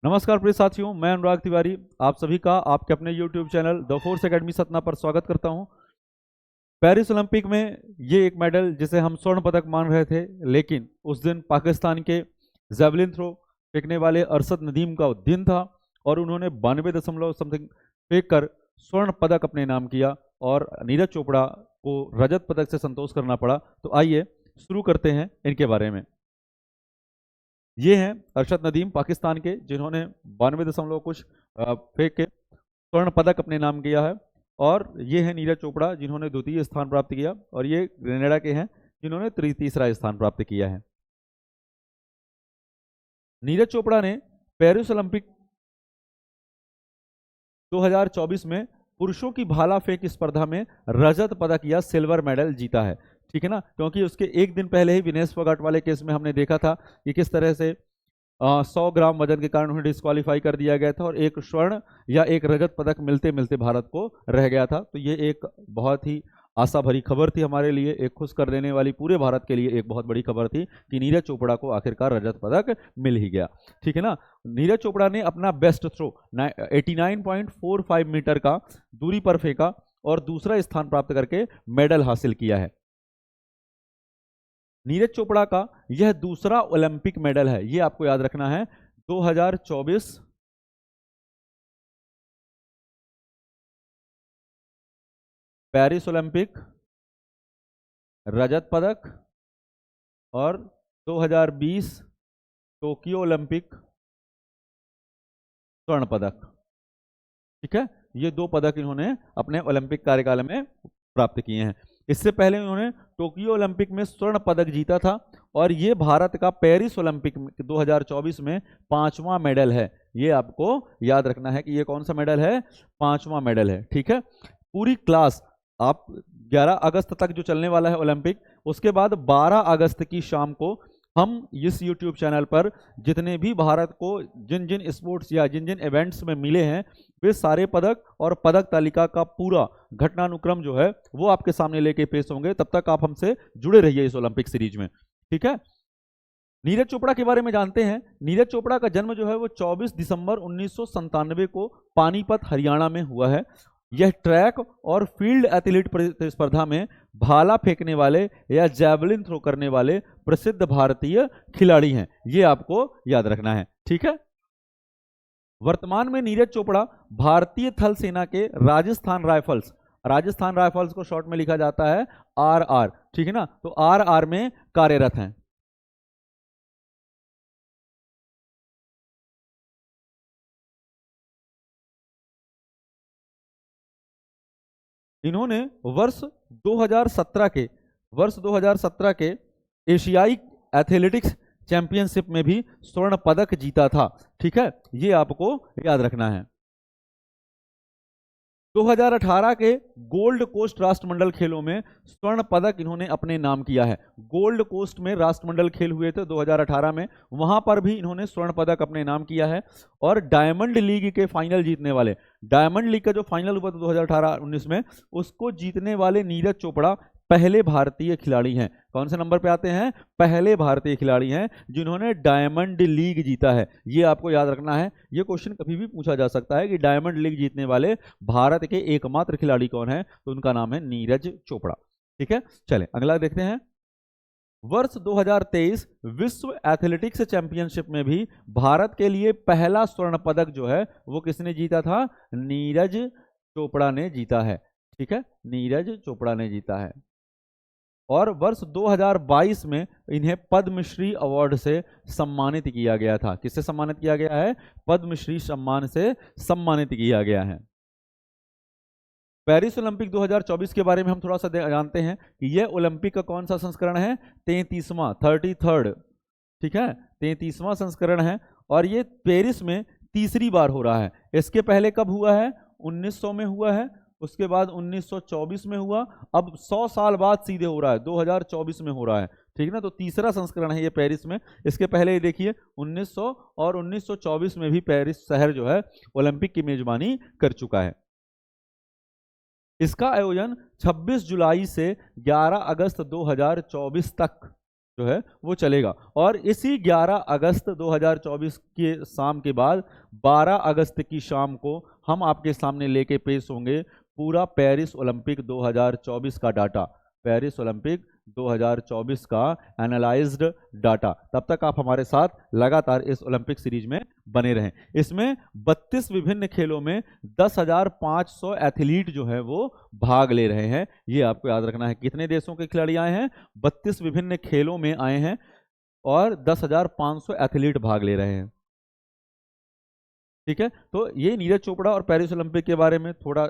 नमस्कार प्रिय साथियों, मैं अनुराग तिवारी आप सभी का आपके अपने YouTube channel the force academy Satna पर स्वागत करता हूं। पेरिस ओलंपिक में ये एक मेडल जिसे हम स्वर्ण पदक मान रहे थे, लेकिन उस दिन पाकिस्तान के जेवलिन थ्रो फेंकने वाले अरशद नदीम का दिन था और उन्होंने 92 समथिंग फेंक कर स्वर्ण पदक अपने नाम किया और नीरज चोपड़ा को रजत पदक से संतोष करना पड़ा। तो आइए शुरू करते हैं इनके बारे में। ये हैं अरशद नदीम पाकिस्तान के, जिन्होंने 92 कुछ फेंक के स्वर्ण पदक अपने नाम किया है। और ये है नीरज चोपड़ा, जिन्होंने द्वितीय स्थान प्राप्त किया, और ये ग्रेनेडा के हैं जिन्होंने तीसरा स्थान प्राप्त किया है। नीरज चोपड़ा ने पेरिस ओलंपिक 2024 में पुरुषों की भाला फेंक स्पर्धा में रजत पदक या सिल्वर मेडल जीता है। ठीक है ना, क्योंकि उसके एक दिन पहले ही विनेश फोगाट वाले केस में हमने देखा था कि किस तरह से 100 ग्राम वजन के कारण उन्हें डिस्क्वालीफाई कर दिया गया था और एक स्वर्ण या एक रजत पदक मिलते मिलते भारत को रह गया था। तो ये एक बहुत ही आशा भरी खबर थी हमारे लिए, एक खुश कर देने वाली, पूरे भारत के लिए एक बहुत बड़ी खबर थी कि नीरज चोपड़ा को आखिरकार रजत पदक मिल ही गया। ठीक है ना, नीरज चोपड़ा ने अपना बेस्ट थ्रो 89.45 मीटर का दूरी पर फेंका और दूसरा स्थान प्राप्त करके मेडल हासिल किया है। नीरज चोपड़ा का यह दूसरा ओलंपिक मेडल है, ये आपको याद रखना है। 2024 पेरिस ओलंपिक रजत पदक और 2020 टोक्यो ओलंपिक स्वर्ण पदक। ठीक है, ये दो पदक इन्होंने अपने ओलंपिक कार्यकाल में प्राप्त किए हैं। इससे पहले इन्होंने टोक्यो ओलंपिक में स्वर्ण पदक जीता था और ये भारत का पेरिस ओलंपिक 2024 में 5वां मेडल है। ये आपको याद रखना है कि ये कौन सा मेडल है, 5वां मेडल है। ठीक है, पूरी क्लास आप 11 अगस्त तक जो चलने वाला है ओलंपिक, उसके बाद 12 अगस्त की शाम को हम इस YouTube चैनल पर जितने भी भारत को जिन जिन स्पोर्ट्स या जिन जिन इवेंट्स में मिले हैं, वे सारे पदक और पदक तालिका का पूरा घटनानुक्रम जो है वो आपके सामने लेके पेश होंगे। तब तक आप हमसे जुड़े रहिए इस ओलंपिक सीरीज में। ठीक है, नीरज चोपड़ा के बारे में जानते हैं। नीरज चोपड़ा का जन्म जो है वो 24 दिसंबर 1997 को पानीपत हरियाणा में हुआ है। यह ट्रैक और फील्ड एथलीट स्पर्धा में भाला फेंकने वाले या जैवलिन थ्रो करने वाले प्रसिद्ध भारतीय खिलाड़ी हैं, ये आपको याद रखना है। ठीक है, वर्तमान में नीरज चोपड़ा भारतीय थल सेना के राजस्थान राइफल्स को शॉर्ट में लिखा जाता है RR, ठीक है ना, तो RR में कार्यरत हैं। इन्होंने वर्ष 2017 के एशियाई एथलेटिक्स चैंपियनशिप में भी स्वर्ण पदक जीता था। ठीक है, ये आपको याद रखना है। 2018 के गोल्ड कोस्ट राष्ट्रमंडल खेलों में स्वर्ण पदक इन्होंने अपने नाम किया है। गोल्ड कोस्ट में राष्ट्रमंडल खेल हुए थे 2018 में, वहां पर भी इन्होंने स्वर्ण पदक अपने नाम किया है। और डायमंड लीग के फाइनल जीतने वाले, डायमंड लीग का जो फाइनल हुआ था 2018-19 में, उसको जीतने वाले नीरज चोपड़ा पहले भारतीय खिलाड़ी हैं। कौन से नंबर पे आते हैं, पहले भारतीय खिलाड़ी हैं जिन्होंने डायमंड लीग जीता है। ये आपको याद रखना है, ये क्वेश्चन कभी भी पूछा जा सकता है कि डायमंड लीग जीतने वाले भारत के एकमात्र खिलाड़ी कौन है, तो उनका नाम है नीरज चोपड़ा। ठीक है, चले अगला देखते हैं। वर्ष 2023 विश्व एथलेटिक्स चैंपियनशिप में भी भारत के लिए पहला स्वर्ण पदक जो है वो किसने जीता था, नीरज चोपड़ा ने जीता है। ठीक है, नीरज चोपड़ा ने जीता है। और वर्ष 2022 में इन्हें पद्मश्री अवार्ड से सम्मानित किया गया था। किससे सम्मानित किया गया है, पद्मश्री सम्मान से सम्मानित किया गया है। पेरिस ओलंपिक 2024 के बारे में हम थोड़ा सा जानते हैं कि यह ओलंपिक का कौन सा संस्करण है, 33वां 33rd। ठीक है, 33वां संस्करण है और ये पेरिस में तीसरी बार हो रहा है। इसके पहले कब हुआ है, 1900 में हुआ है, उसके बाद 1924 में हुआ, अब 100 साल बाद सीधे हो रहा है, 2024 में हो रहा है। ठीक है ना, तो तीसरा संस्करण है ये पेरिस में। इसके पहले ये देखिए 1900 और 1924 में भी पेरिस शहर जो है ओलंपिक की मेजबानी कर चुका है। इसका आयोजन 26 जुलाई से 11 अगस्त 2024 तक जो है वो चलेगा। और इसी 11 अगस्त 2024 के शाम के बाद 12 अगस्त की शाम को हम आपके सामने लेके पेश होंगे पूरा पेरिस ओलंपिक 2024 का डाटा, पेरिस ओलंपिक 2024 का एनालाइज्ड डाटा। तब तक आप हमारे साथ लगातार इस ओलंपिक सीरीज में बने रहें। इसमें 32 विभिन्न खेलों में 10,500 एथलीट जो है वो भाग ले रहे हैं। ये आपको याद रखना है। कितने देशों के खिलाड़ी आए हैं? 32 विभिन्न खेलों में आए हैं और 10,500 एथलीट भाग ले रहे हैं। ठीक है, तो ये नीरज चोपड़ा और पेरिस ओलंपिक के बारे में थोड़ा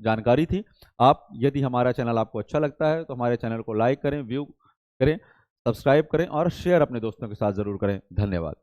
जानकारी थी। आप यदि हमारा चैनल आपको अच्छा लगता है तो हमारे चैनल को लाइक करें, व्यू करें, सब्सक्राइब करें और शेयर अपने दोस्तों के साथ जरूर करें। धन्यवाद।